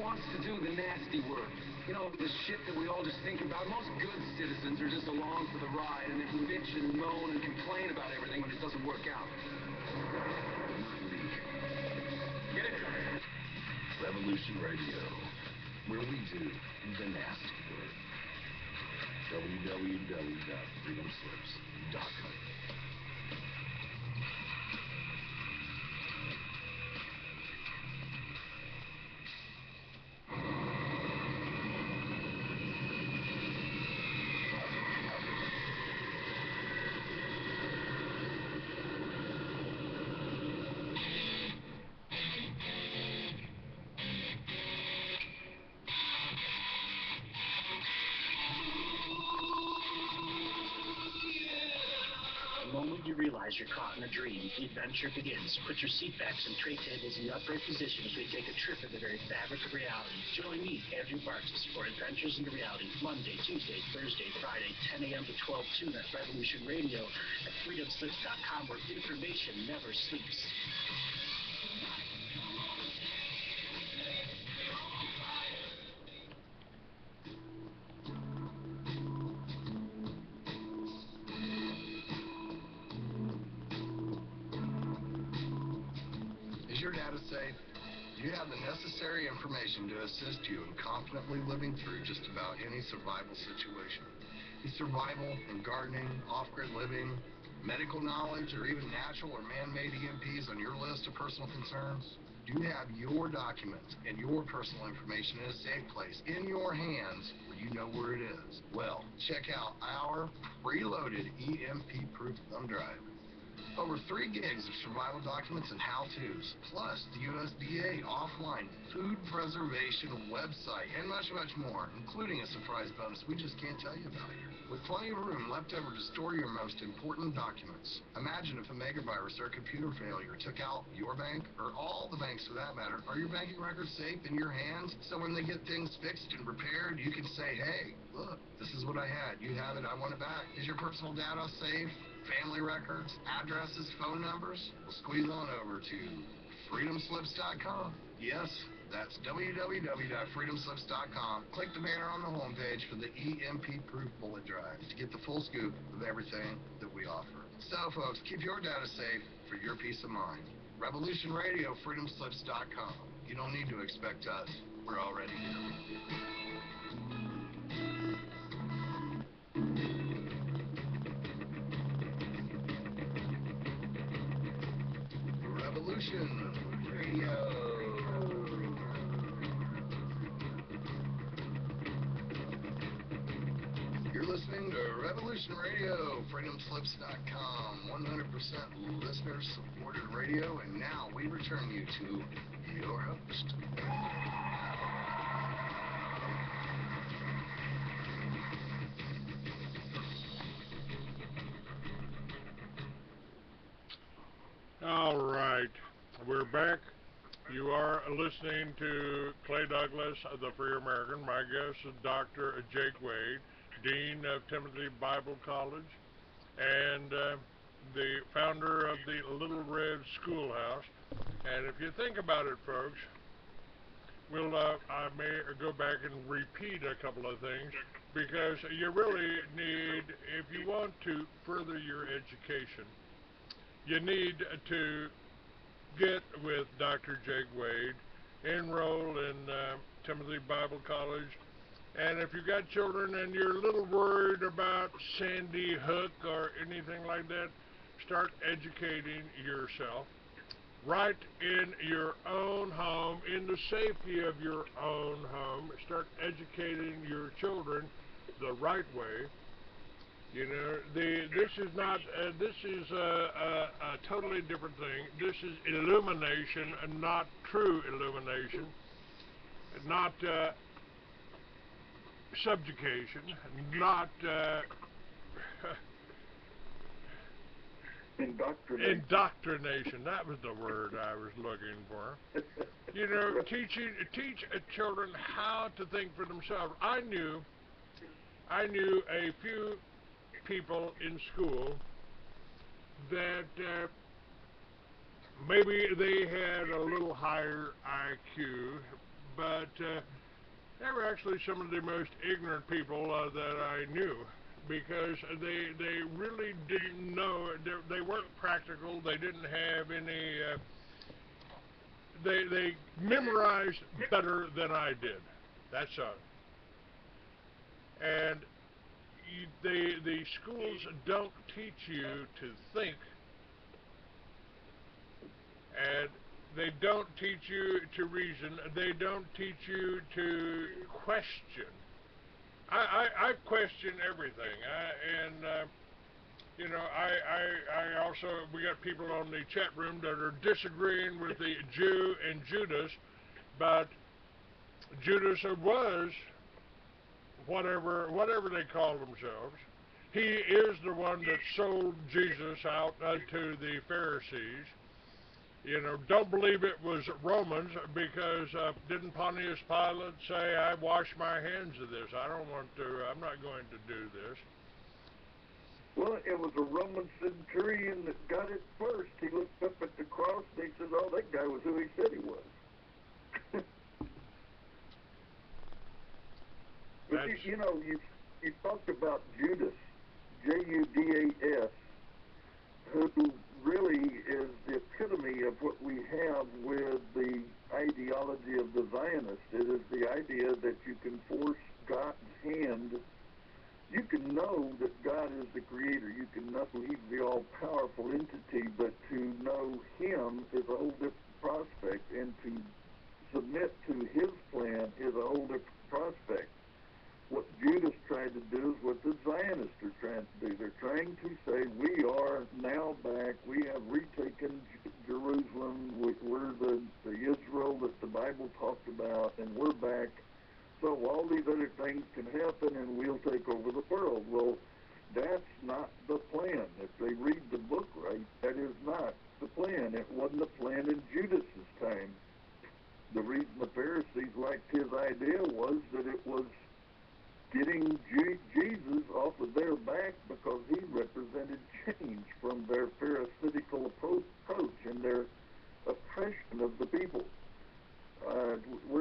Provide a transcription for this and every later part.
wants to do the nasty work. You know, the shit that we all just think about. Most good citizens are just along for the ride, and they bitch and moan and complain about everything when it doesn't work out. Get it? Revolution Radio, where we do the nasty work. www.freedomslips.com. The moment you realize you're caught in a dream, the adventure begins. Put your seatbacks and tray tables in the upright position as we take a trip in the very fabric of reality. Join me, Andrew Bartis, for Adventures into Reality, Monday, Tuesday, Thursday, Friday, 10 a.m. to 12 noon at Revolution Radio at freedomslips.com, where information never sleeps. Is your data safe? Do you have the necessary information to assist you in confidently living through just about any survival situation? Is survival and gardening, off-grid living, medical knowledge, or even natural or man-made EMPs on your list of personal concerns? Do you have your documents and your personal information in a safe place in your hands where you know where it is? Well, check out our preloaded EMP-proof thumb drive. Over 3 gigs of survival documents and how-tos, plus the USDA offline food preservation website, and much, much more, including a surprise bonus we just can't tell you about here. With plenty of room left over to store your most important documents. Imagine if a megavirus or a computer failure took out your bank, or all the banks for that matter. Are your banking records safe in your hands? So when they get things fixed and repaired, you can say, hey, look, this is what I had. You have it, I want it back. Is your personal data safe? Family records, addresses, phone numbers? Well, squeeze on over to freedomslips.com. Yes, that's www.freedomslips.com. Click the banner on the homepage for the EMP-proof bullet drive to get the full scoop of everything that we offer. So, folks, keep your data safe for your peace of mind. Revolution Radio, freedomslips.com. You don't need to expect us. We're already here. Revolution Radio. You're listening to Revolution Radio, freedomslips.com, 100% listener-supported radio, and now we return you to your host. All right, we're back. You are listening to Clay Douglas, the Free American. My guest is Dr. Jake Wade, Dean of Timothy Bible College, and the founder of the Little Red Schoolhouse. And if you think about it, folks, I may go back and repeat a couple of things, because you really need, if you want to further your education, you need to get with Dr. Jake Wade, enroll in Timothy Bible College, and if you got children and you're a little worried about Sandy Hook or anything like that, start educating yourself right in your own home, in the safety of your own home. Start educating your children the right way. You know, this is not, this is a totally different thing. This is illumination, not true illumination, not subjugation, not indoctrination. That was the word I was looking for. You know, teach children how to think for themselves. I knew a few people in school that maybe they had a little higher IQ, but they were actually some of the most ignorant people that I knew, because they really didn't know. They weren't practical. They didn't have any. They memorized better than I did. That's and the schools don't teach you to think, and they don't teach you to reason. They don't teach you to question. I question everything, I also, we got people on the chat room that are disagreeing with the Jew and Judas, but Judas was whatever they call themselves. He is the one that sold Jesus out to the Pharisees. Don't believe it was Romans, because didn't Pontius Pilate say, "I wash my hands of this. I don't want to. I'm not going to do this." Well, it was a Roman centurion that got it first. He looked up at the cross and he said, "Oh, that guy was who he said he was." But you talked about Judas, Judas, who really is the epitome of what we have with the ideology of the Zionists. It is the idea that you can force God's hand. You can know that God is the creator. You can know he's the all-powerful entity, but to know him is a whole different prospect, and to submit to his plan is a whole different prospect. What Judas tried to do is what the Zionists are trying to do. They're trying to say, we are now back. We have retaken Jerusalem. We're the Israel that the Bible talked about, and we're back. So all these other things can happen, and we'll take over the world. Well, that's not the plan. If they read the book right, that is not the plan. It wasn't the plan in Judas's time. The reason the Pharisees liked his idea was that it was getting Jesus off of their back, because he represented change from their pharisaical approach and their oppression of the people. We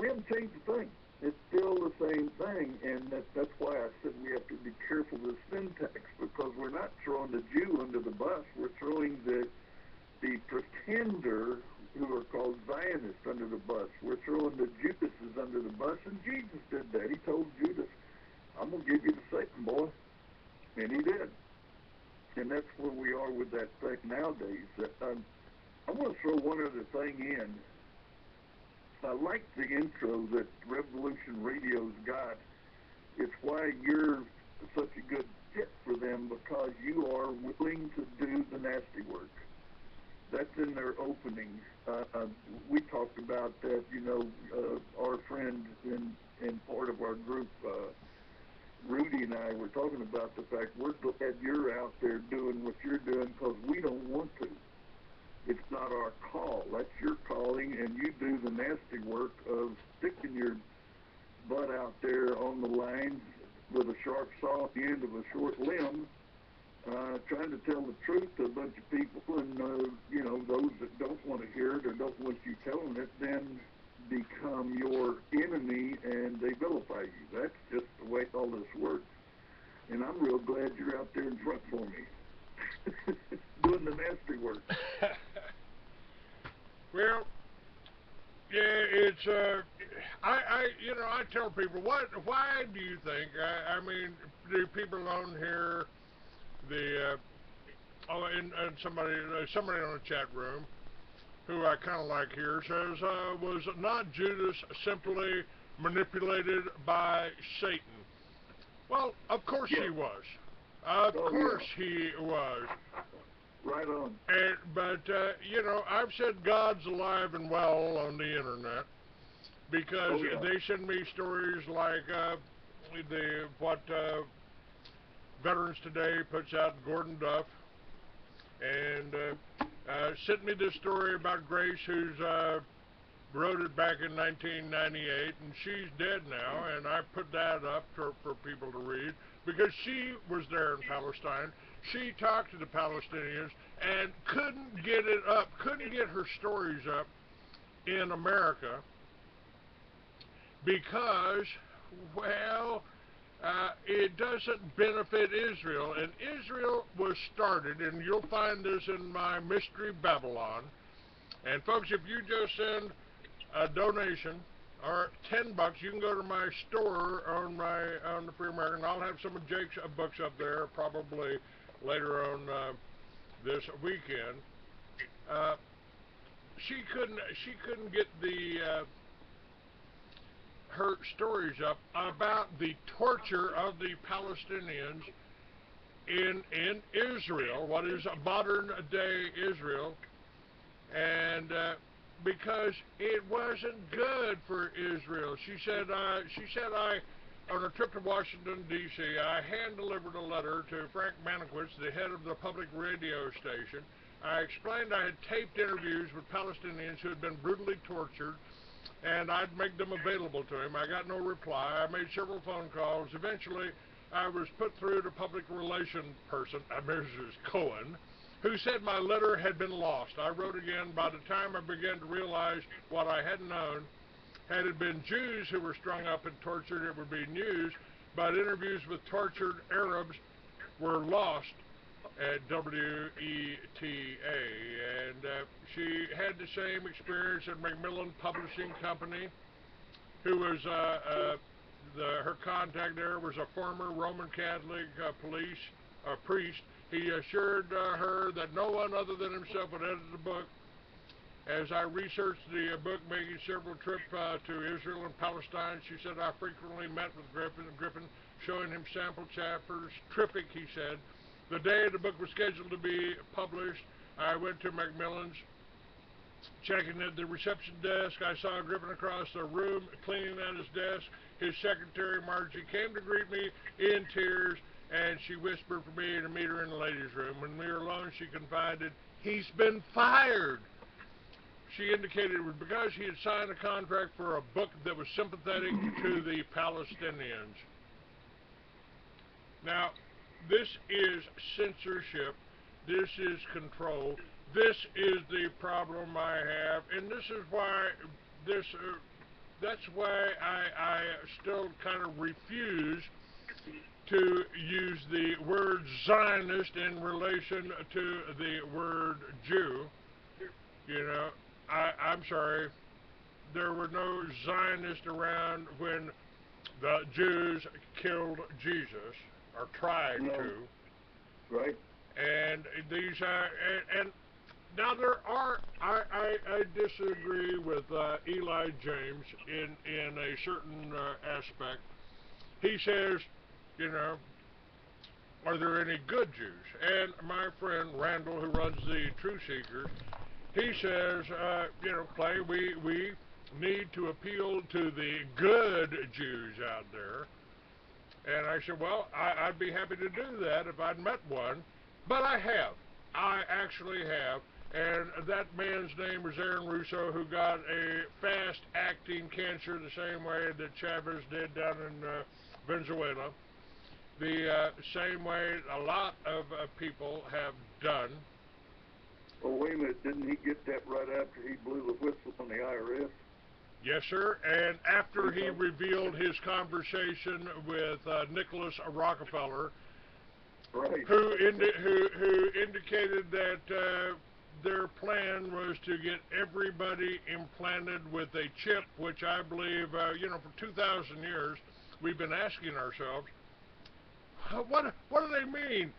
haven't changed a thing. It's still the same thing, and that's why I said we have to be careful with syntax, because we're not throwing the Jew under the bus. We're throwing the pretender, who are called Zionists, under the bus. We're throwing the Judases under the bus, and Jesus did that. He told Judas, "I'm going to give you the Satan, boy." And he did. And that's where we are with that thing nowadays. I want to throw one other thing in. I like the intro that Revolution Radio's got. It's why you're such a good fit for them, because you are willing to do the nasty work. That's in their opening. We talked about that, our friend in part of our group, Rudy and I were talking about the fact we're glad you're out there doing what you're doing, because we don't want to. It's not our call. That's your calling, and you do the nasty work of sticking your butt out there on the line with a sharp saw at the end of a short limb, trying to tell the truth to a bunch of people, and those that don't want to hear it or don't want you telling it then become your enemy, and they vilify you. That's just the way all this works. And I'm real glad you're out there in front for me, doing the nasty work. Well, yeah, it's I tell people, why do you think? I mean, the people on here, and somebody on the chat room, who I kind of like here, says, was not Judas simply manipulated by Satan? Well, of course he was. Of course he was. Right on. But I've said God's alive and well on the internet, because they send me stories like what Veterans Today puts out, Gordon Duff, and sent me this story about Grace, who's wrote it back in 1998, and she's dead now, and I put that up for people to read, because she was there in Palestine. She talked to the Palestinians and couldn't get it up, couldn't get her stories up in America, because, well, it doesn't benefit Israel. And Israel was started, and you'll find this in my Mystery Babylon. And folks, if you just send a donation or $10, you can go to my store on the Free American. I'll have some of Jake's books up there probably later on this weekend. She couldn't get the her stories up about the torture of the Palestinians in Israel, what is modern day Israel, and because it wasn't good for Israel. She said I on a trip to Washington D.C. I hand delivered a letter to Frank Mankiewicz, the head of the public radio station. I explained I had taped interviews with Palestinians who had been brutally tortured, and I'd make them available to him. I got no reply. I made several phone calls. Eventually, I was put through to public relations person, Mrs. Cohen, who said my letter had been lost. I wrote again. By the time I began to realize what I had known, had it been Jews who were strung up and tortured, it would be news, but interviews with tortured Arabs were lost at WETA, and she had the same experience at Macmillan Publishing Company, who was her contact there was a former Roman Catholic priest. He assured her that no one other than himself would edit the book. As I researched the book, making several trips to Israel and Palestine, she said I frequently met with Griffin, showing him sample chapters. Terrific, he said. The day the book was scheduled to be published, I went to Macmillan's. Checking at the reception desk, I saw Griffin across the room, cleaning at his desk. His secretary, Margie, came to greet me in tears, and she whispered for me to meet her in the ladies' room. When we were alone, she confided, "He's been fired." She indicated it was because he had signed a contract for a book that was sympathetic to the Palestinians. Now, this is censorship. This is control. This is the problem I have, and this is why that's why I still kind of refuse to use the word Zionist in relation to the word Jew. You know, I'm sorry, there were no Zionists around when the Jews killed Jesus, or tried to. Right. And these and now there are, I disagree with Eli James in a certain aspect. He says, you know, are there any good Jews? And my friend Randall, who runs the True Seekers, he says, you know, Clay, we need to appeal to the good Jews out there. And I said, well, I'd be happy to do that if I'd met one. But I have. I actually have. And that man's name was Aaron Russo, who got a fast-acting cancer the same way that Chavez did down in Venezuela. The same way a lot of people have done. Well, wait a minute. Didn't he get that right after he blew the whistle on the IRS? Yes, sir. And after he revealed his conversation with Nicholas Rockefeller, right, who indicated that their plan was to get everybody implanted with a chip, which I believe, you know, for 2,000 years, we've been asking ourselves, what do they mean?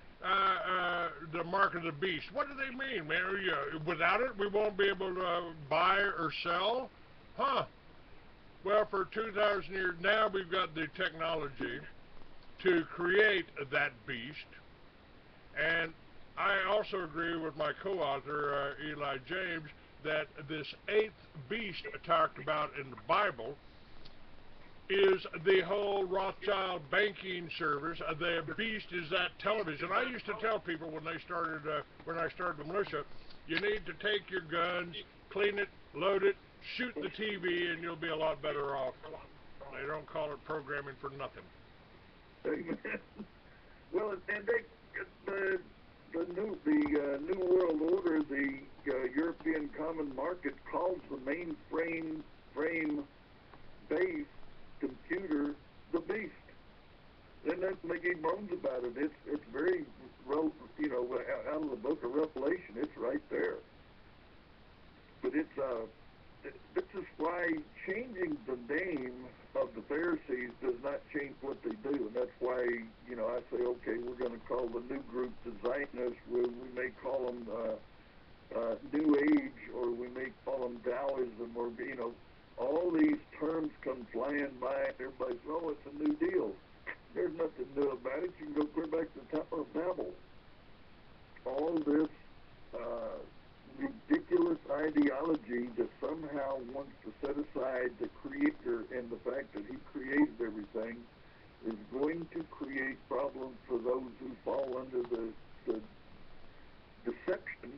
The mark of the beast. What do they mean, man? Without it, we won't be able to buy or sell? Huh. Well, for 2,000 years now, we've got the technology to create that beast. And I also agree with my co-author, Eli James, that this eighth beast talked about in the Bible is the whole Rothschild banking service. The beast is that television. I used to tell people when I started the militia, you need to take your guns, clean it, load it, shoot the TV, and you'll be a lot better off. They don't call it programming for nothing. Amen. Well, and the New World Order, the European Common Market calls the mainframe base computer the beast. And doesn't make any bones about it. It's very, out of the book of Revelation, it's right there. But this is why changing the name of the Pharisees does not change what they do. And that's why, I say, okay, we're going to call the new group the Zionists. We may call them New Age, or we may call them Taoism, or, all these terms come flying by, and everybody's, oh, it's a new deal. There's nothing new about it. You can go clear back to the Tower of Babel. All this ridiculous ideology that somehow wants to set aside the Creator and the fact that He created everything is going to create problems for those who fall under the deception,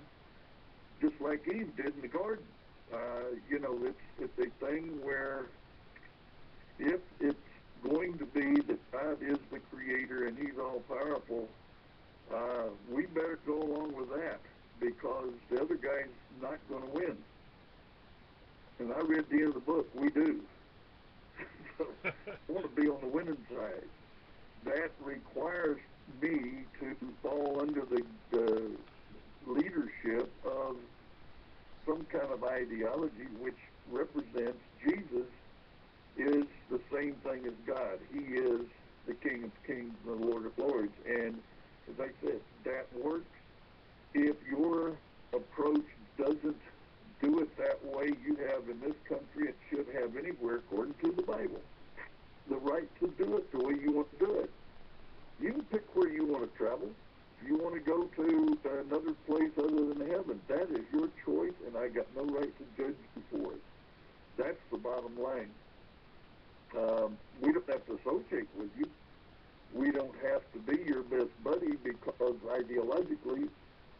just like Eve did in the garden. It's a thing where if it's going to be that God is the Creator and He's all-powerful, we better go along with that, because the other guy's not going to win. And I read the end of the book. We do. So I want to be on the winning side. That requires me to fall under the leadership of some kind of ideology which represents Jesus is the same thing as God. He is the King of Kings and the Lord of Lords. And as I said, that works. If your approach doesn't do it that way you have in this country, it should have anywhere according to the Bible. The right to do it the way you want to do it. You can pick where you want to travel. If you want to go to another place other than heaven, that is your choice, and I got no right to judge you for it. That's the bottom line. We don't have to associate with you. We don't have to be your best buddy, because ideologically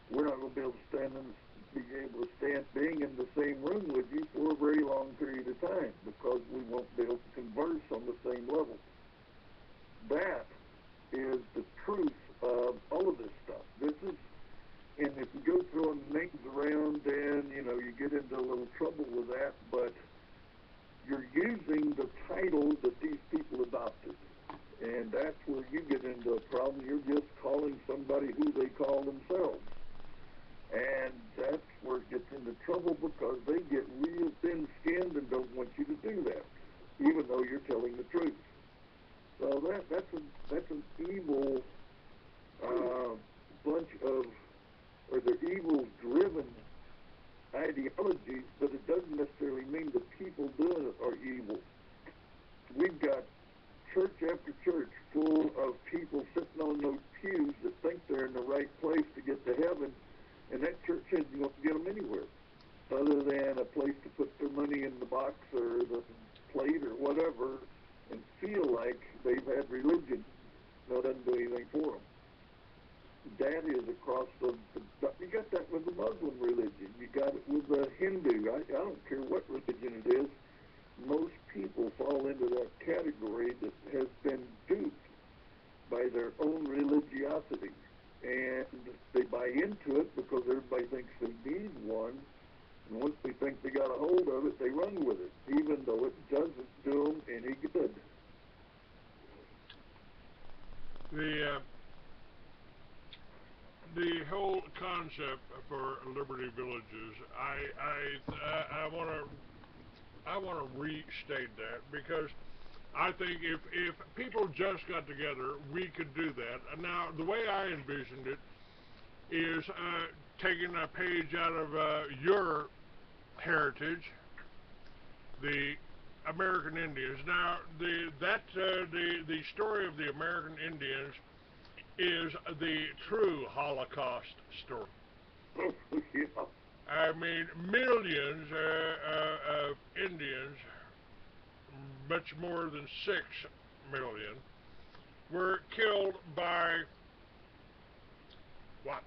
we're not going to be able to stand being in the same room with you for a very long period of time, because we won't be able to converse on the same level. That is the truth of all of this stuff. And if you go throwing names around, then, you get into a little trouble with that, but you're using the title that these people adopted. And that's where you get into a problem. You're just calling somebody who they call themselves. And that's where it gets into trouble, because they get real thin-skinned and don't want you to do that, even though you're telling the truth. So that's an evil bunch of, or they're evil-driven ideologies, but it doesn't necessarily mean the people doing it are evil. We've got church after church full of people sitting on those pews that think they're in the right place to get to heaven, and that church isn't going to get them anywhere other than a place to put their money in the box or the plate or whatever and feel like they've had religion. No, it doesn't do anything for them. That is across you got that with the Muslim religion. You got it with the Hindu. I don't care what religion it is. Most people fall into that category that has been duped by their own religiosity. And they buy into it because everybody thinks they need one. And once they think they got a hold of it, they run with it, even though it doesn't do them any good. The whole concept for Liberty Villages, I want to restate that, because I think if people just got together, we could do that. Now, the way I envisioned it is taking a page out of your heritage, the American Indians. Now, the story of the American Indians is the true Holocaust story. Yeah. I mean, millions of Indians, much more than 6 million, were killed by what?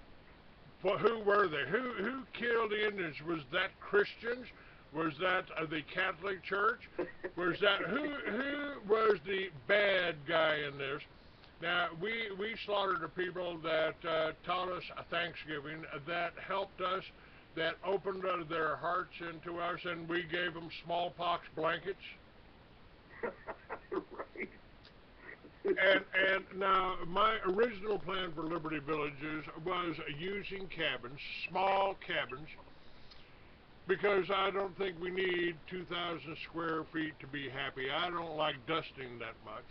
Well, who were they? Who killed the Indians? Was that Christians? Was that the Catholic Church? Was that who was the bad guy in this? Now, we slaughtered the people that taught us Thanksgiving, that helped us, that opened their hearts into us, and we gave them smallpox blankets. Right. And now my original plan for Liberty Villages was using cabins, small cabins, because I don't think we need 2,000 square feet to be happy. I don't like dusting that much.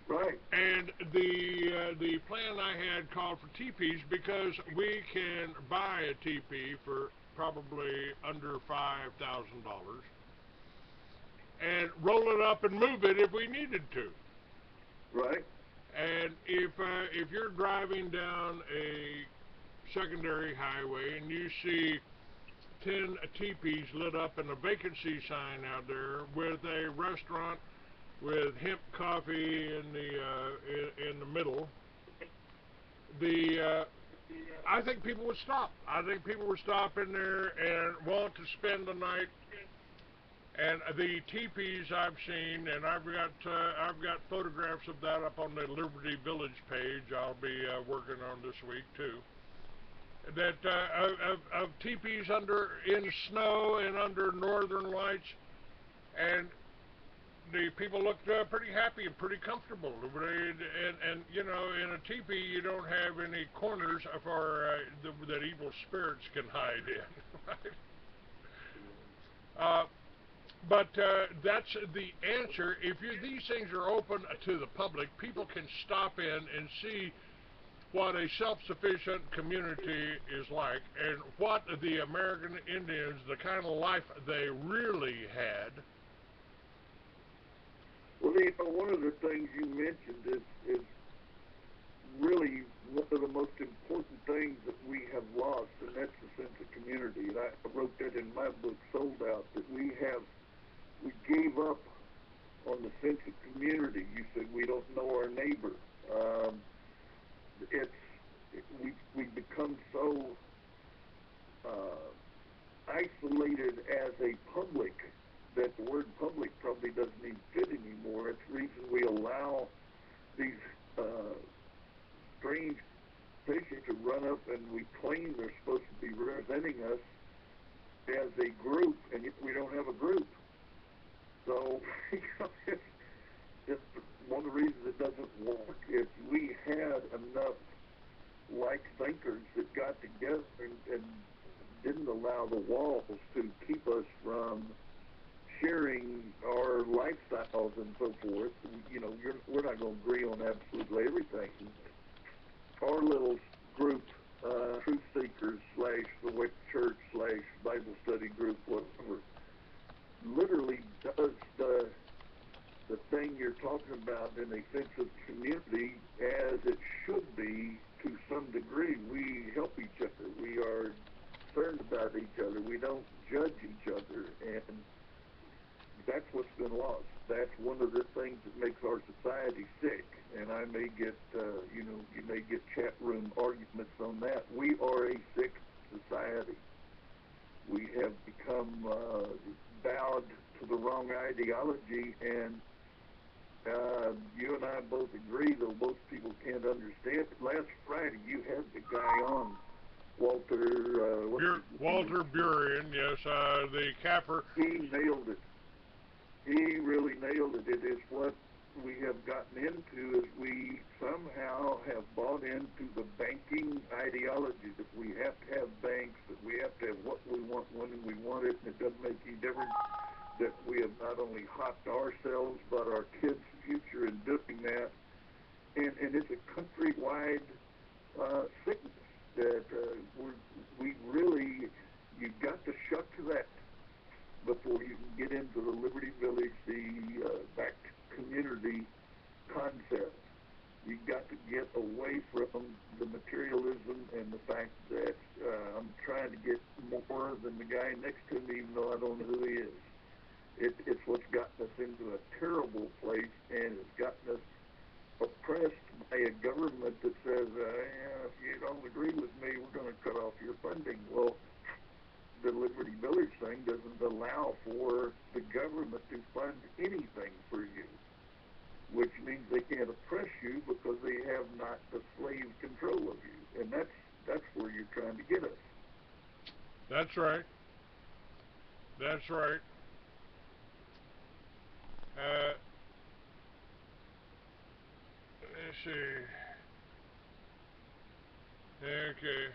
Right. And the plan I had called for teepees because we can buy a teepee for probably under $5,000 and roll it up and move it if we needed to. Right. And if you're driving down a secondary highway and you see 10 teepees lit up and a vacancy sign out there with a restaurant with hemp coffee in the middle, the I think people would stop. I think people would stop in there and want to spend the night. And the teepees I've seen, and I've got photographs of that up on the Liberty Village page. I'll be working on this week too. That of teepees under in snow and under northern lights, and the people looked pretty happy and pretty comfortable. And you know, in a teepee you don't have any corners for that evil spirits can hide in. Right? But that's the answer. If these things are open to the public, people can stop in and see what a self-sufficient community is like and what the American Indians, the kind of life they really had. Well, one of the things you mentioned is really one of the most important things that we have lost, and that's the sense of community. And I wrote that in my book, Sold Out, that we gave up on the sense of community. You said we don't know our neighbor. We become so isolated as a public that the word public probably doesn't even fit anymore. It's the reason we allow these strange patients to run up and we claim they're supposed to be representing us as a group, and yet we don't have a group. So it's one of the reasons it doesn't work. If we had enough like thinkers that got together and didn't allow the walls to keep us from sharing our lifestyles and so forth, you know, we're not going to agree on absolutely everything. Our little group, Truth Seekers / the Wick Church / Bible Study Group, whatever, literally does the thing you're talking about in a sense of community as it should be to some degree. We help each other. We are concerned about each other. We don't judge each other, and that's what's been lost. That's one of the things that makes our society sick. And I may get, you may get chat room arguments on that. We are a sick society. We have become bowed to the wrong ideology, and you and I both agree, though most people can't understand it. Last Friday, you had the guy on, Walter. Walter Burien, yes, the capper. He nailed it. He really nailed it. It is what we have gotten into, is we somehow have bought into the banking ideology that we have to have banks, that we have to have what we want when we want it, and it doesn't make any difference that we have not only hopped ourselves but our kids' future in doing that. And it's a countrywide sickness that we really, you've got to shut to that before you can get into the Liberty Village, the back community concept. You've got to get away from the materialism and the fact that I'm trying to get more than the guy next to me, even though I don't know who he is. It's what's gotten us into a terrible place, and it's gotten us oppressed by a government that says, if you don't agree with me, we're going to cut off your funding. Well, the Liberty Village thing doesn't allow for the government to fund anything for you, which means they can't oppress you because they have not the slave control of you. And that's where you're trying to get us. That's right. That's right. see. Okay.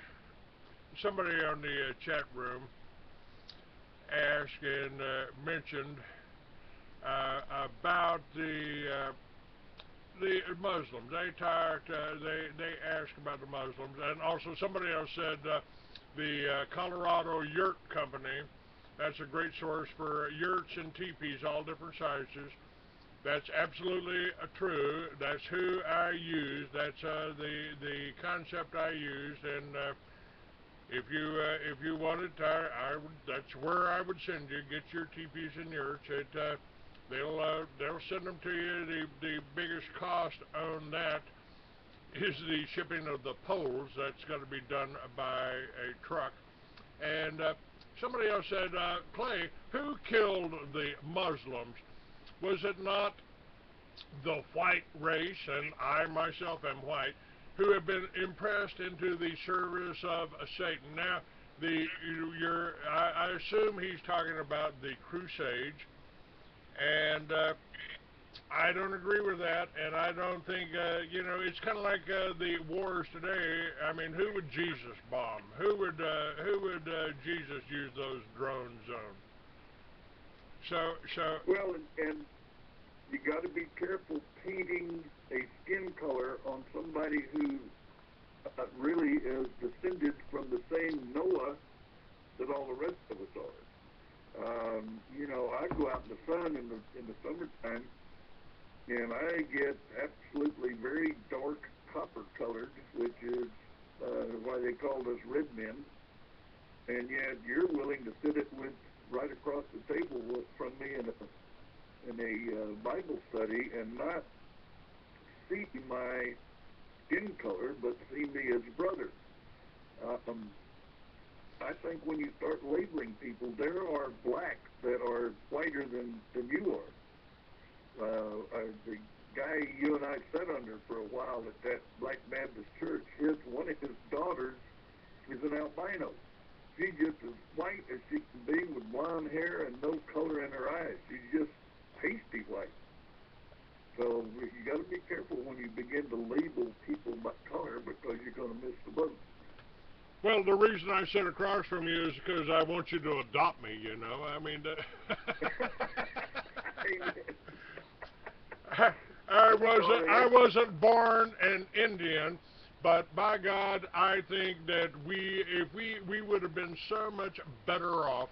Somebody on the chat room asked and mentioned about the Muslims. They talked. They asked about the Muslims, and also somebody else said the Colorado Yurt Company. That's a great source for yurts and teepees, all different sizes. That's absolutely true. That's who I use. That's the concept I used, and if you wanted, I would. That's where I would send you. Get your teepees and yurts. They'll send them to you. The biggest cost on that is the shipping of the poles. That's got to be done by a truck. And somebody else said, Clay, who killed the Muslims? Was it not the white race, and I myself am white, who have been impressed into the service of Satan? Now, I assume he's talking about the Crusades, and I don't agree with that, and I don't think, it's kind of like the wars today. I mean, who would Jesus bomb? Who would Jesus use those drones on? Well, and you got to be careful painting a skin color on somebody who really is descended from the same Noah that all the rest of us are. I go out in the sun in the summertime, and I get absolutely very dark copper colored, which is why they called us red men. And yet you're willing to sit it with right across the table from me in a Bible study and not see my skin color, but see me as brother. I think when you start labeling people, there are blacks that are whiter than you are. The guy you and I sat under for a while at that Black Baptist church, one of his daughters is an albino. She's just as white as she can be with blonde hair and no color in her eyes. She's just pasty white. So you got to be careful when you begin to label people by color, because you're going to miss the boat. Well, the reason I sit across from you is because I want you to adopt me, I mean, I wasn't born an Indian, but by God, I think that we would have been so much better off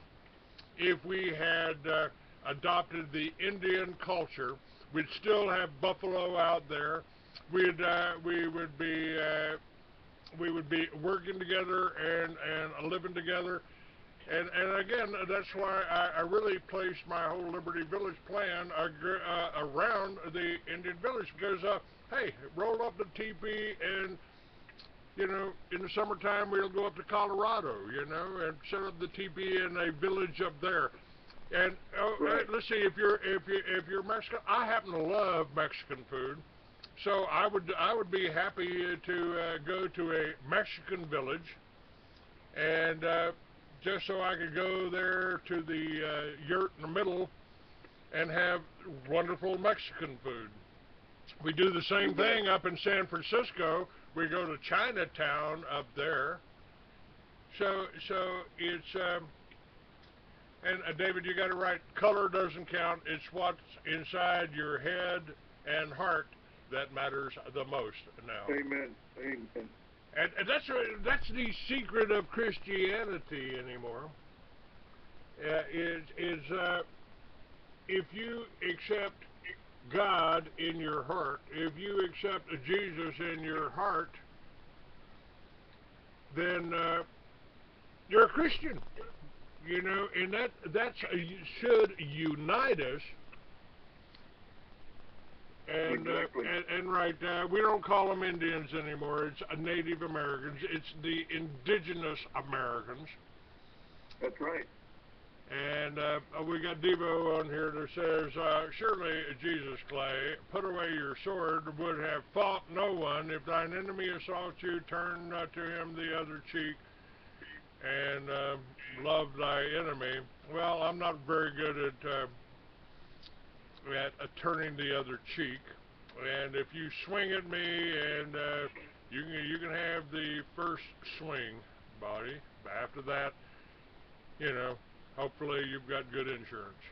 if we had adopted the Indian culture. We'd still have buffalo out there. We would be working together and living together. And again, that's why I really placed my whole Liberty Village plan around the Indian village, because, hey, roll up the teepee, and, in the summertime we'll go up to Colorado, and set up the teepee in a village up there. And right. Let's see, if you're Mexican, I happen to love Mexican food. So I would be happy to go to a Mexican village, and just so I could go there to the yurt in the middle and have wonderful Mexican food. We do the same thing up in San Francisco. We go to Chinatown up there. So it's and David, you got it right. Color doesn't count. It's what's inside your head and heart that matters the most now. Amen. And that's the secret of Christianity anymore. Is if you accept God in your heart, if you accept Jesus in your heart, then you're a Christian. And that should unite us. And exactly. and right, we don't call them Indians anymore. It's Native Americans. It's the indigenous Americans. That's right. And we got Devo on here that says, surely, Jesus Clay, put away your sword, would have fought no one. If thine enemy assault you, turn to him the other cheek, and love thy enemy. Well, I'm not very good at turning the other cheek. And if you swing at me, and you can have the first swing, buddy. But after that, hopefully you've got good insurance.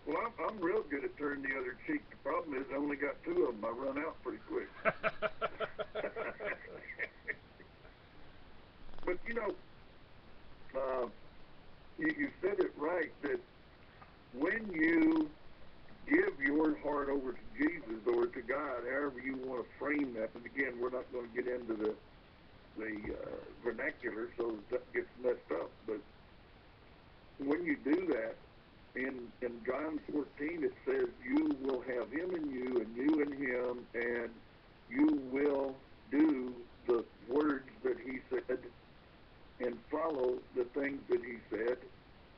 Well, I'm real good at turning the other cheek. The problem is I only got two of them. I run out pretty quick. But you said it right that when you give your heart over to Jesus or to God, however you want to frame that. But again, we're not going to get into the vernacular, so that gets messed up. But when you do that, in John 14, it says you will have him in you and you in him, and you will do the words that he said and follow the things that he said,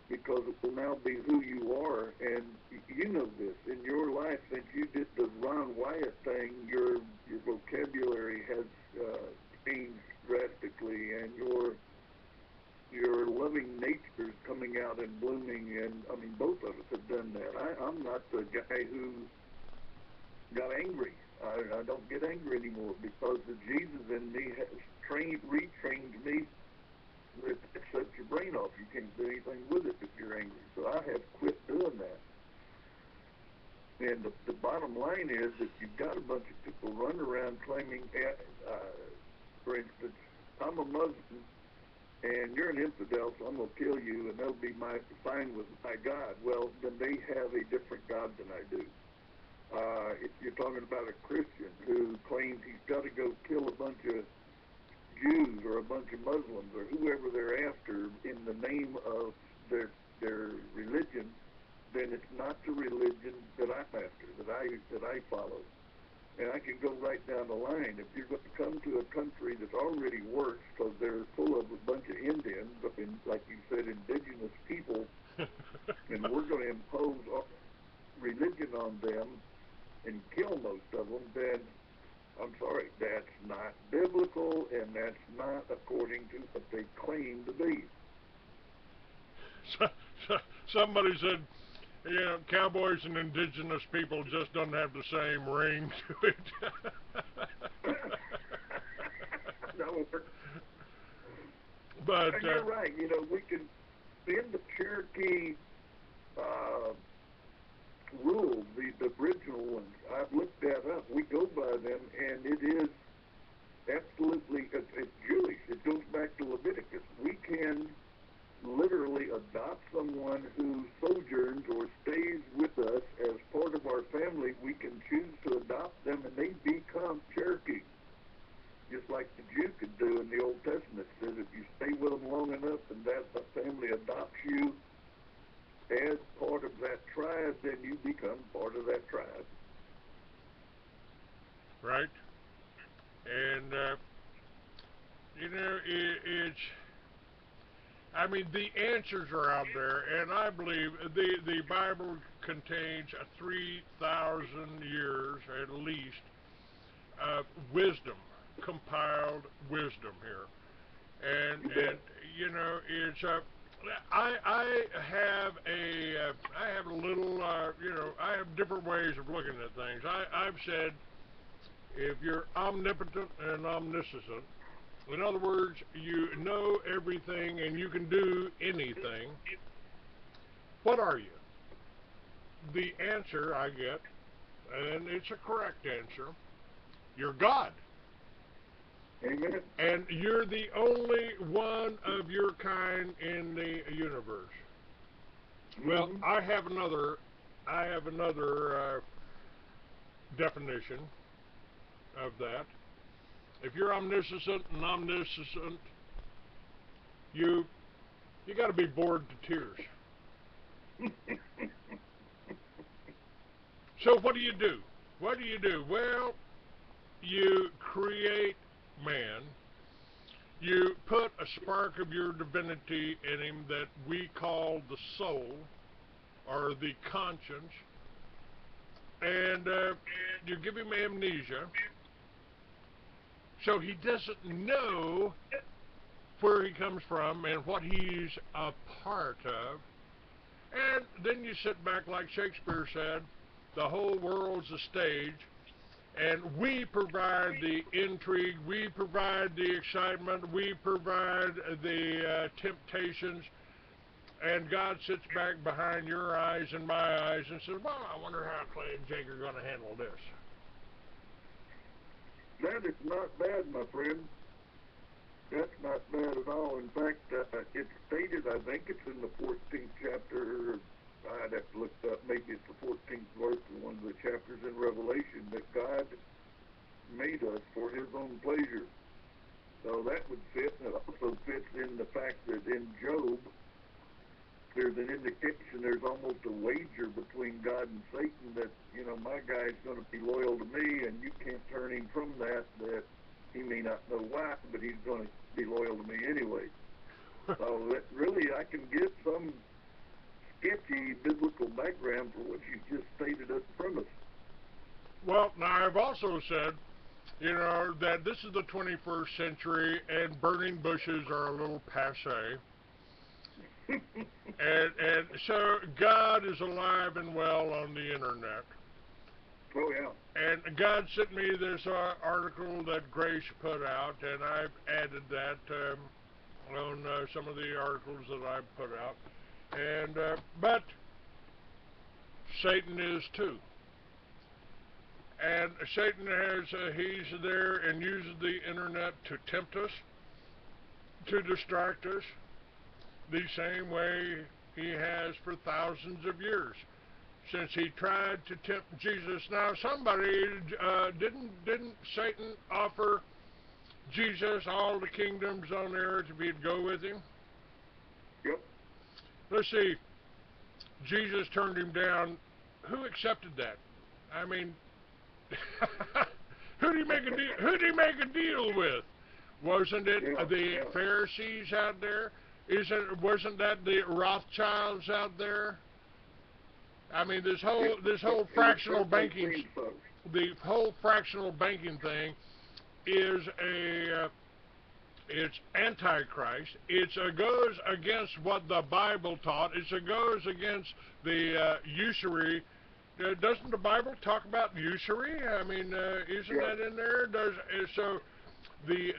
because it will now be who you are. And you know this in your life, since you did the Ron Wyatt thing, your vocabulary has changed drastically, and your loving nature is coming out and blooming. And I mean, both of us have done that. I'm not the guy who got angry. I don't get angry anymore, because the Jesus in me has retrained me that it sets your brain off. You can't do anything with it if you're angry. So I have quit doing that. And the bottom line is that you've got a bunch of people running around claiming, for instance, I'm a Muslim and you're an infidel, so I'm going to kill you, and that'll be fine with my God. Well, then they have a different God than I do. If you're talking about a Christian who claims he's got to go kill a bunch of Jews or a bunch of Muslims or whoever they're after in the name of their religion, then it's not the religion that I'm after, that I follow. And I can go right down the line. If you're going to come to a country that already works because they're full of a bunch of Indians, and like you said, indigenous people, and we're going to impose religion on them and kill most of them, then I'm sorry, that's not biblical, and that's not according to what they claim to be. Somebody said, cowboys and indigenous people just don't have the same ring to it. No, but and you're right. We can, in the Cherokee rules, the original ones, I've looked that up. We go by them, and it is absolutely, it's Jewish. It goes back to Leviticus. We can literally adopt someone who sojourns or stays with us as part of our family. We can choose to adopt them, and they become Cherokee, just like the Jew could do in the Old Testament. It says if you stay with them long enough and that family adopts you as part of that tribe, then you become part of that tribe. Right. And, it's, I mean, the answers are out there, and I believe the Bible contains 3,000 years, at least, of wisdom, compiled wisdom here. And it's, I have a little, I have different ways of looking at things. I've said, if you're omnipotent and omniscient, in other words, you know everything and you can do anything, what are you? The answer I get, and it's a correct answer, you're God. Amen. And you're the only one of your kind in the universe. Well, I have another definition of that. If you're omniscient and omniscient, you got to be bored to tears. So what do you do? What do you do? Well, you create man. You put a spark of your divinity in him that we call the soul or the conscience, and you give him amnesia, so he doesn't know where he comes from and what he's a part of. And then you sit back, like Shakespeare said, The whole world's a stage, and we provide the intrigue, we provide the excitement, we provide the temptations, and God sits back behind your eyes and my eyes and says, well, I wonder how Clay and Jake are going to handle this. That is not bad, my friend. That's not bad at all. In fact, it's stated, I think it's in the 14th chapter, I'd have to look it up, maybe it's the 14th verse of one of the chapters in Revelation, that God made us for his own pleasure. So that would fit, and it also fits in the fact that in Job, there's an indication, there's almost a wager between God and Satan that, you know, my guy's going to be loyal to me, and you can't turn him from that he may not know why, but he's going to be loyal to me anyway. So that really, I can get some sketchy biblical background for what you just stated as the premise. Well, now I've also said, you know, that this is the 21st century and burning bushes are a little passé. and so God is alive and well on the internet. Oh, yeah. And God sent me this article that Grace put out, and I've added that on some of the articles that I've put out. And but Satan is too. And Satan has, he's there and uses the internet to tempt us, to distract us, the same way he has for thousands of years, since he tried to tempt Jesus. Now, somebody, didn't Satan offer Jesus all the kingdoms on earth if he'd go with him? Yep. Let's see, Jesus turned him down. Who accepted that? I mean, who did he make a deal? Who did he make a deal with? Wasn't it the Pharisees out there? Wasn't that the Rothschilds out there? I mean, this whole fractional banking, the whole fractional banking thing is it's antichrist. It goes against what the Bible taught. It goes against the usury. Doesn't the Bible talk about usury? I mean, isn't that in there? So the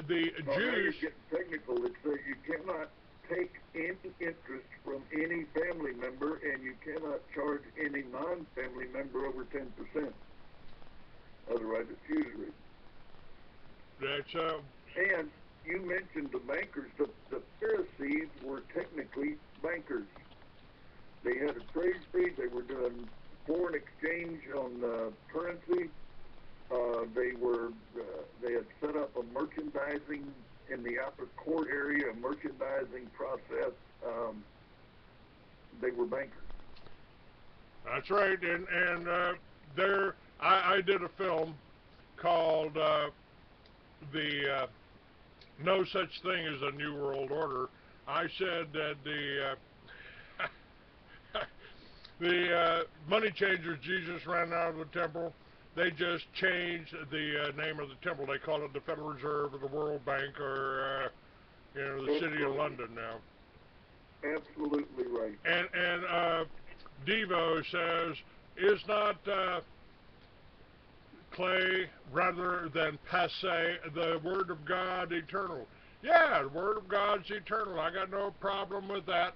Jews. Getting technical. It says you cannot take any interest from any family member, and you cannot charge any non-family member over 10%. Otherwise, it's usury. That's And you mentioned the bankers. The Pharisees were technically bankers. They had a treasury. They were doing foreign exchange on currency. They had set up a merchandising in the outer court area, a merchandising process. They were bankers. That's right, and there I did a film called the No Such Thing as a New World Order. I said that the money changers Jesus ran out of the temple. They just changed the name of the temple. They call it the Federal Reserve or the World Bank or the City of London now. Absolutely right. And Devo says, is not Clay rather than passe the Word of God eternal? Yeah, the Word of God's eternal. I got no problem with that.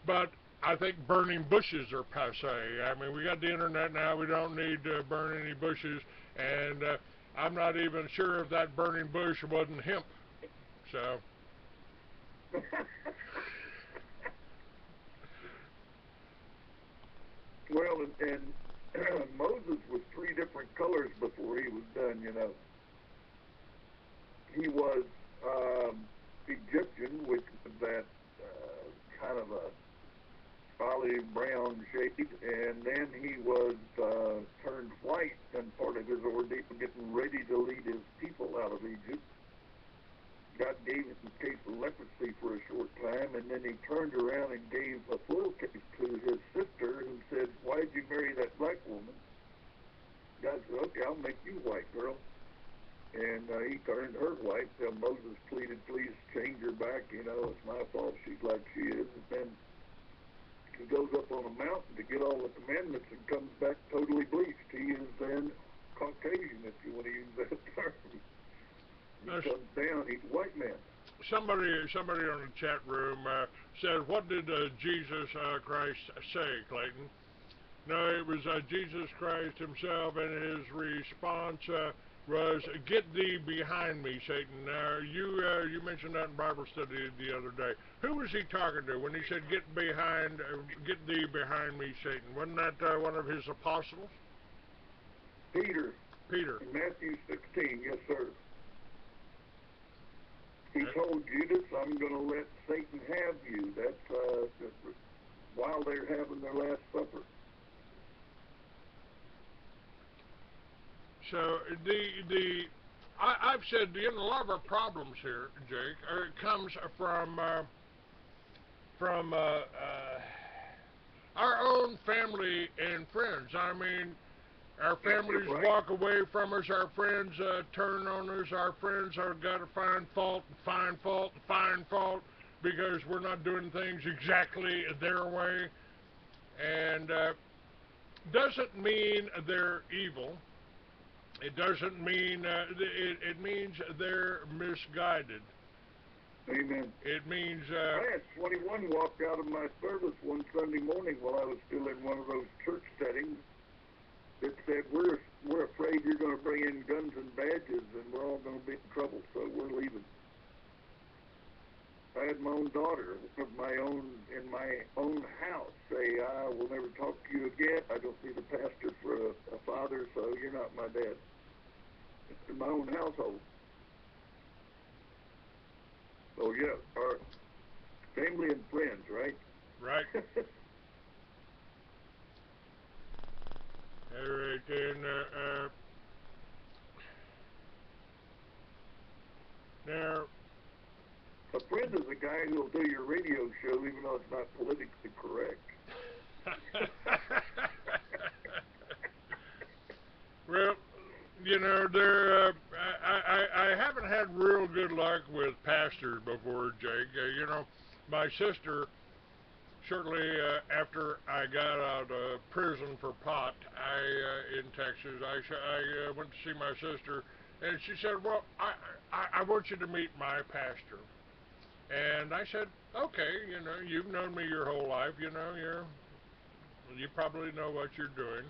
But I think burning bushes are passe. I mean, we got the internet now. We don't need to burn any bushes. And I'm not even sure if that burning bush wasn't hemp. So. Well, and Moses was 3 different colors before he was done, you know. He was Egyptian, which was that kind of a olive brown shade, and then he was turned white and part of his ordeal getting ready to lead his people out of Egypt. God gave him a case of leprosy for a short time, and then he turned around and gave a full case to his sister, who said, why'd you marry that black woman? God said, okay, I'll make you white, girl. And he turned her white. Moses pleaded, please change her back. You know, it's my fault she's like she is. And then He goes up on a mountain to get all the commandments and comes back totally bleached. He is then Caucasian, if you want to use that term. He comes down, he's a white man. Somebody on the chat room said, what did Jesus Christ say, Clayton? No, it was Jesus Christ himself, and his response was, get thee behind me, Satan. You mentioned that in Bible study the other day. Who was he talking to when he said, get thee behind me, Satan? Wasn't that one of his apostles? Peter. Peter. In Matthew 16, yes, sir. He told Judas, I'm going to let Satan have you. That's while they're having their Last Supper. So I've said, a lot of our problems here, Jake, comes from our own family and friends. I mean, our families walk away from us, our friends turn on us, our friends are got to find fault, because we're not doing things exactly their way. And doesn't mean they're evil. It doesn't mean, it means they're misguided. Amen. It means... I had 21 walk out of my service one Sunday morning while I was still in one of those church settings that said, we're afraid you're going to bring in guns and badges and we're all going to be in trouble, so we're leaving. I had my own daughter in my own house say, I will never talk to you again. I don't need a pastor for a father, so you're not my dad. It's in my own household. So yeah, our family and friends, right? Right. All right, and now, a friend is a guy who'll do your radio show even though it's not politically correct. Well, I haven't had real good luck with pastors before, Jake. My sister, shortly after I got out of prison for pot, in Texas, I went to see my sister, and she said, well, I want you to meet my pastor. And I said, okay, you've known me your whole life, you probably know what you're doing.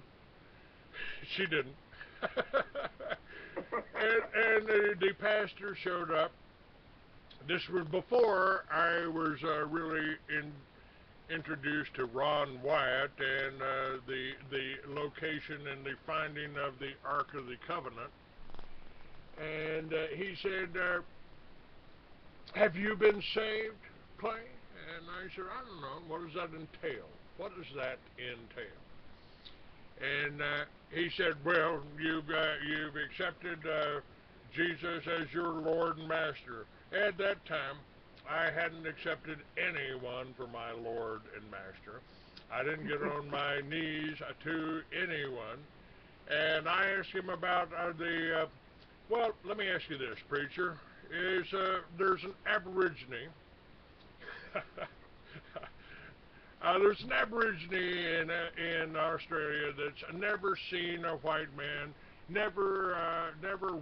She didn't. and the pastor showed up. This was before I was really introduced to Ron Wyatt and the location and the finding of the Ark of the Covenant. And he said, have you been saved, Clay? And I said, I don't know. What does that entail? What does that entail? And he said, well, you've accepted Jesus as your Lord and Master. At that time, I hadn't accepted anyone for my Lord and Master. I didn't get on my knees to anyone. And I asked him about well, let me ask you this, preacher. There's an Aborigine. There's an Aborigine in Australia that's never seen a white man, never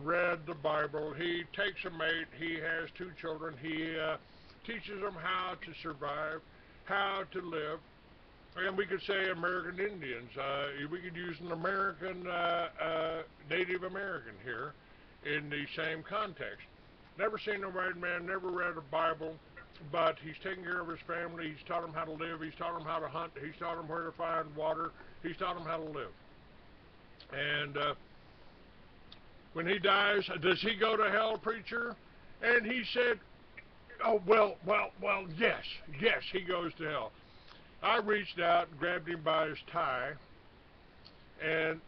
read the Bible. He takes a mate. He has 2 children. He teaches them how to survive, how to live. And we could say American Indians. We could use an American, Native American here in the same context. Never seen a white man, never read a Bible, but he's taking care of his family. He's taught them how to live. He's taught them how to hunt. He's taught them where to find water. He's taught them how to live. And when he dies, does he go to hell, preacher? And he said, oh, well, yes, he goes to hell. I reached out, grabbed him by his tie, and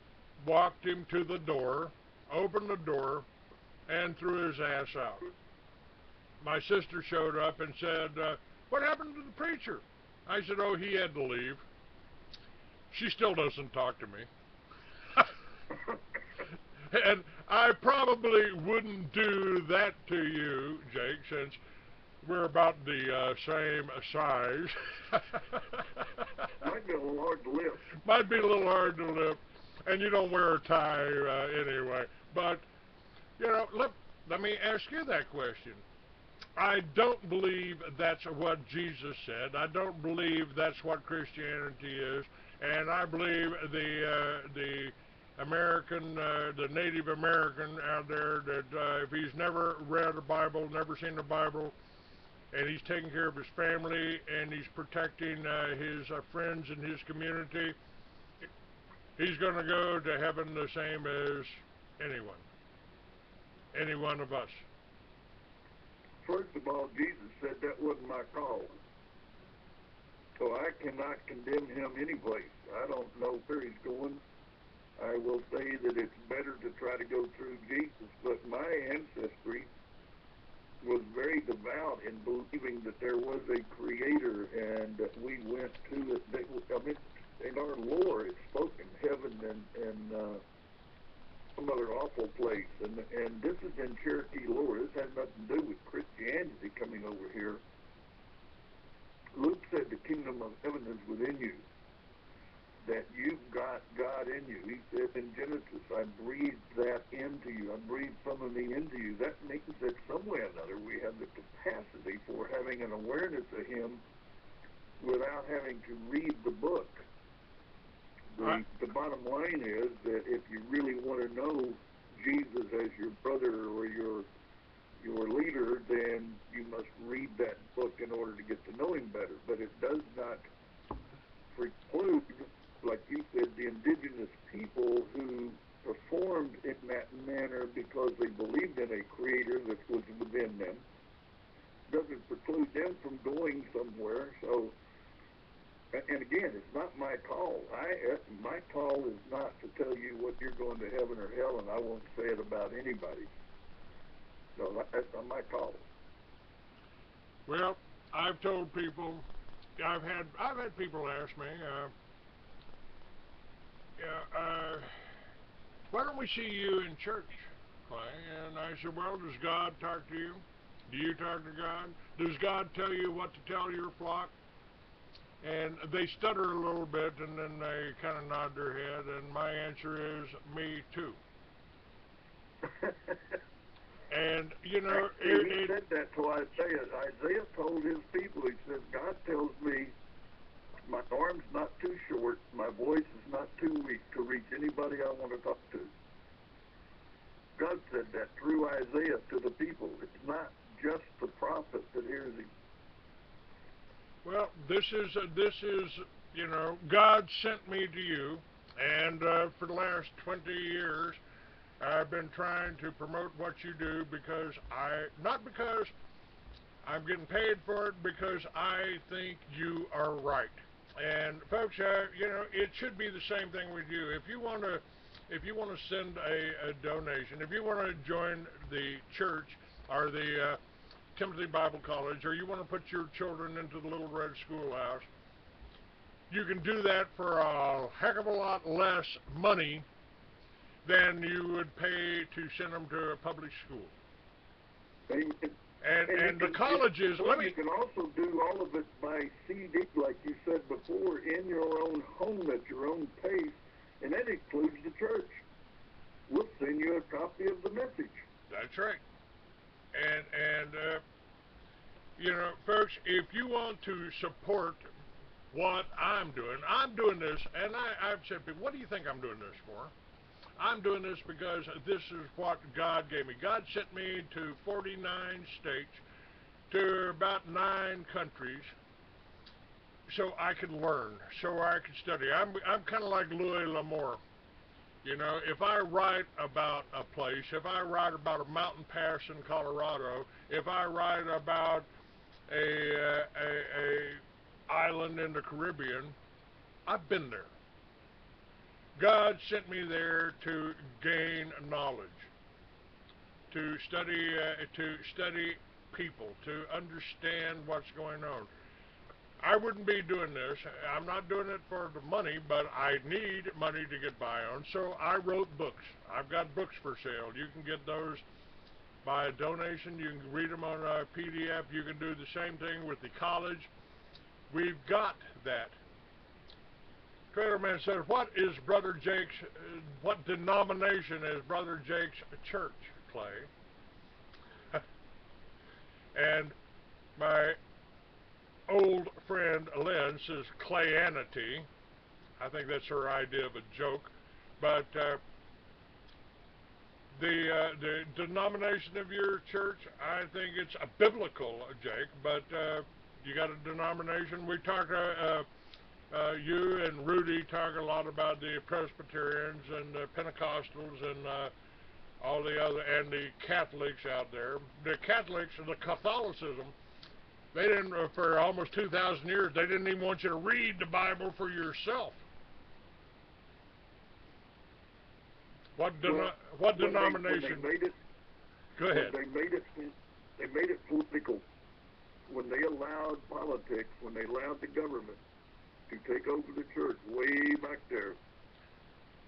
walked him to the door, opened the door, and threw his ass out. My sister showed up and said, what happened to the preacher? I said, oh, he had to leave. She still doesn't talk to me. And I probably wouldn't do that to you, Jake, since we're about the same size. Might be a little hard to live. Might be a little hard to live, and you don't wear a tie anyway. But let me ask you that question. I don't believe that's what Jesus said. I don't believe that's what Christianity is, and I believe the American, the Native American out there that if he's never read a Bible, never seen a Bible, and he's taking care of his family and he's protecting his friends and his community, he's going to go to heaven the same as anyone, any one of us. First of all, Jesus said that wasn't my call. So I cannot condemn him anyplace. I don't know where he's going. I will say that it's better to try to go through Jesus, but my ancestry was very devout in believing that there was a creator and that we went to it. I mean, in our lore, it's spoken heaven and some other awful place. And this is in Cherokee lore. This has nothing to do with Christianity coming over here. Luke said the kingdom of heaven is within you, that you've got God in you. He said in Genesis, I breathed that into you. I breathed some of me into you. That means that some way or another we have the capacity for having an awareness of him without having to read the book. The bottom line is that if you really want to know Jesus as your brother or your leader, then you must read that book in order to get to know him better. But it does not preclude, like you said, the indigenous people who performed in that manner because they believed in a creator that was within them. Doesn't preclude them from going somewhere. So, and again, it's not my call. My call is not to tell you what you're going to heaven or hell, and I won't say it about anybody. So that's not my call. Well, I've told people, I've had people ask me, why don't we see you in church, Clay? And I said, well, does God talk to you? Do you talk to God? Does God tell you what to tell your flock? And they stutter a little bit, and then they kind of nod their head, and my answer is, me too. And, he said that to Isaiah. Isaiah told his people, he said, God tells me my arm's not too short, my voice is not too weak to reach anybody I want to talk to. God said that through Isaiah to the people. It's not just the prophet that hears him. Well, this is God sent me to you, and for the last 20 years, I've been trying to promote what you do not because I'm getting paid for it, because I think you are right. And folks, it should be the same thing with you. If you want to send a donation, if you want to join the church or the Timothy Bible College, or you want to put your children into the Little Red Schoolhouse, you can do that for a heck of a lot less money than you would pay to send them to a public school. And the colleges, you can also do all of it by CD, like you said before, in your own home at your own pace, and that includes the church. We'll send you a copy of the message. That's right. And folks, if you want to support what I'm doing this, and I've said, what do you think I'm doing this for? I'm doing this because this is what God gave me. God sent me to 49 states, to about 9 countries, so I could learn, so I could study. I'm kind of like Louis L'Amour. If I write about a place, if I write about a mountain pass in Colorado, if I write about a island in the Caribbean, I've been there. God sent me there to gain knowledge, to study people, to understand what's going on. I wouldn't be doing this. I'm not doing it for the money, but I need money to get by on. So I wrote books. I've got books for sale. You can get those by a donation. You can read them on a PDF. You can do the same thing with the college. We've got that. Trailerman says, what denomination is Brother Jake's church, Clay? And my old friend Lynn says Clayanity. I think that's her idea of a joke. But the denomination of your church, I think it's a biblical, Jake, but you got a denomination. We talk, you and Rudy talk a lot about the Presbyterians and the Pentecostals and all the other, and the Catholics out there. The Catholics, the Catholicism, they didn't, for almost 2,000 years, they didn't even want you to read the Bible for yourself. What denomination? When they made it, go ahead. They made it political. When they allowed politics, when they allowed the government to take over the church way back there,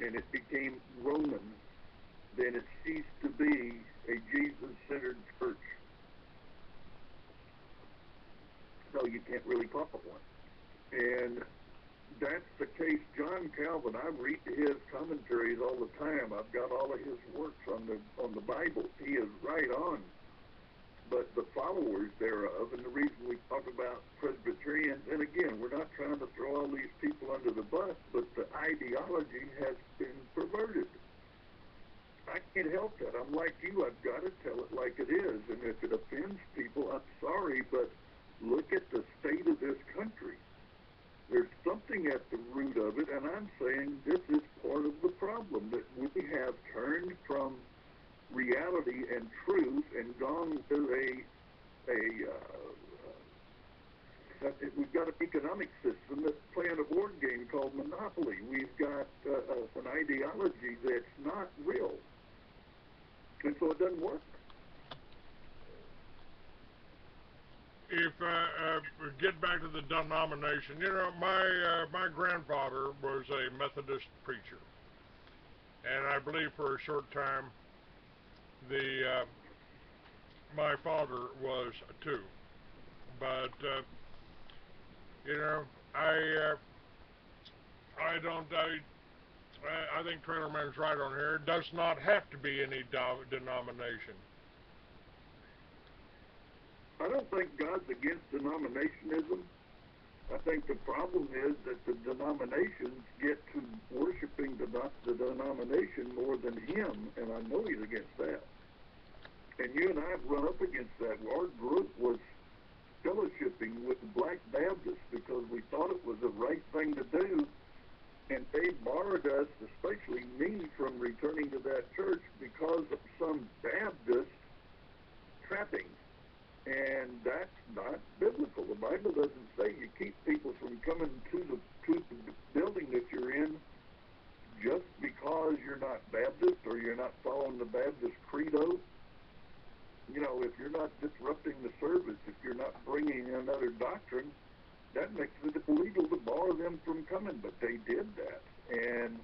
and it became Roman, then it ceased to be a Jesus-centered church. So you can't really call it one. And that's the case. John Calvin, I read his commentaries all the time. I've got all of his works on the Bible. He is right on. But the followers thereof, and the reason we talk about Presbyterians, and again, we're not trying to throw all these people under the bus, but the ideology has been perverted. I can't help that. I'm like you. I've got to tell it like it is. And if it offends people, I'm sorry, but look at the state of this country. There's something at the root of it, and I'm saying this is part of the problem, that we have turned from reality and truth and gone to we've got an economic system that's playing a board game called Monopoly. We've got an ideology that's not real, and so it doesn't work. If get back to the denomination, you know, my grandfather was a Methodist preacher, and I believe for a short time my father was too. But you know, I think Trailerman's right on here. It does not have to be any denomination. I don't think God's against denominationism. I think the problem is that the denominations get to worshiping the denomination more than Him, and I know He's against that. And you and I have run up against that. Our group was fellowshipping with the Black Baptists because we thought it was the right thing to do, and they barred us, especially me, from returning to that church because of some Baptist trappings. And that's not biblical. The Bible doesn't say you keep people from coming to the building that you're in just because you're not Baptist or you're not following the Baptist credo. You know, if you're not disrupting the service, if you're not bringing another doctrine, that makes it illegal to bar them from coming. But they did that. And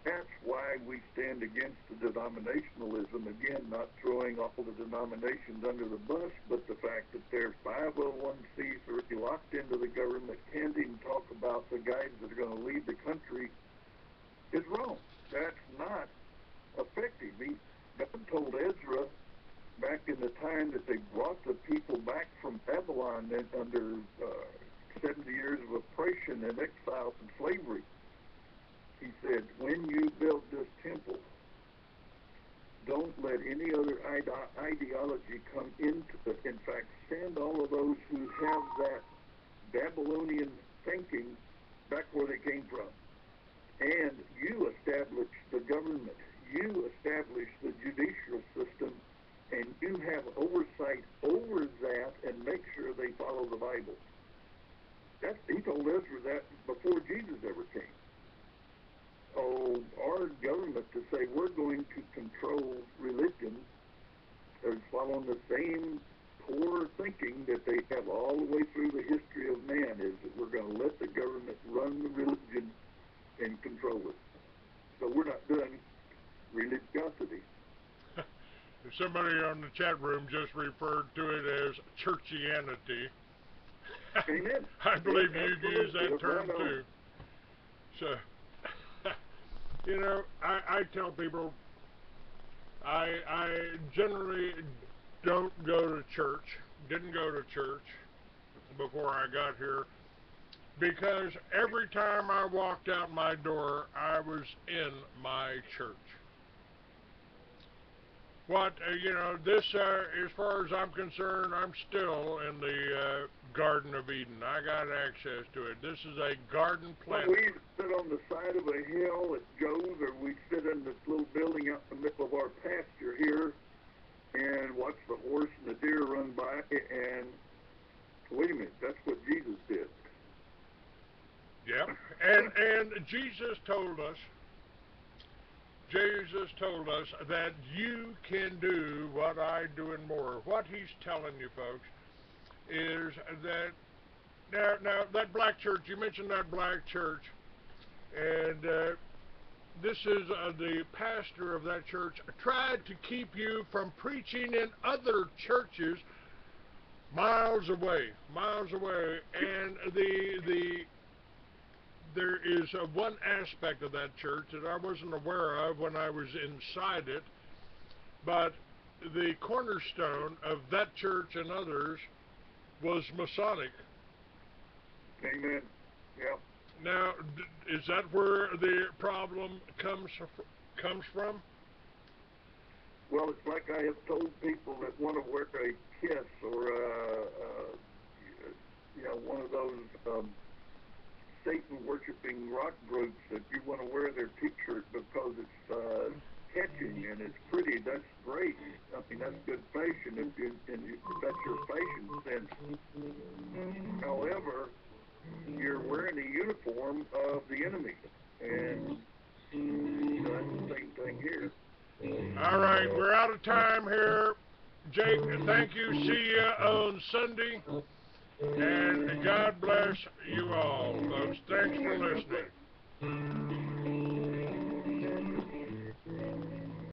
that's why we stand against the denominationalism. Again, not throwing all the denominations under the bus, but the fact that they're 501c3 locked into the government, can't even talk about the guys that are going to lead the country, is wrong. That's not effective. God told Ezra back in the time that they brought the people back from Babylon under 70 years of oppression and exile and slavery. He said, when you build this temple, don't let any other ideology come into it. In fact, send all of those who have that Babylonian thinking back where they came from. And you establish the government. You establish the judicial system, and you have oversight over that and make sure they follow the Bible. He told Ezra that before Jesus ever came. Oh, our government to say we're going to control religion is following the same poor thinking that they have all the way through the history of man, is that we're going to let the government run the religion and control it. So we're not doing religiosity. Somebody on the chat room just referred to it as churchianity. Amen. I believe yes, you've used that term too. So, I tell people I generally don't go to church, didn't go to church before I got here, because every time I walked out my door, I was in my church. This, as far as I'm concerned, I'm still in the Garden of Eden. I got access to it. This is a garden planet. We sit on the side of a hill at Joe's, or we sit in this little building out in the middle of our pasture here and watch the horse and the deer run by. And wait a minute, that's what Jesus did. Yep. And Jesus told us that you can do what I do and more. What he's telling you folks is that now that black church, you mentioned that black church, and this is the pastor of that church tried to keep you from preaching in other churches miles away, and there is one aspect of that church that I wasn't aware of when I was inside it, but the cornerstone of that church and others was Masonic. Amen. Yep. Now, is that where the problem comes from? Well, it's like I have told people that want to wear a kiss or one of those Satan-worshipping rock groups, that you want to wear their T-shirt because it's catching and it's pretty. That's great. I mean, that's good fashion if that's your fashion sense. However, you're wearing a uniform of the enemy, and that's the same thing here. All right, we're out of time here. Jake, thank you. See you on Sunday. And God bless you all, folks. Thanks for listening.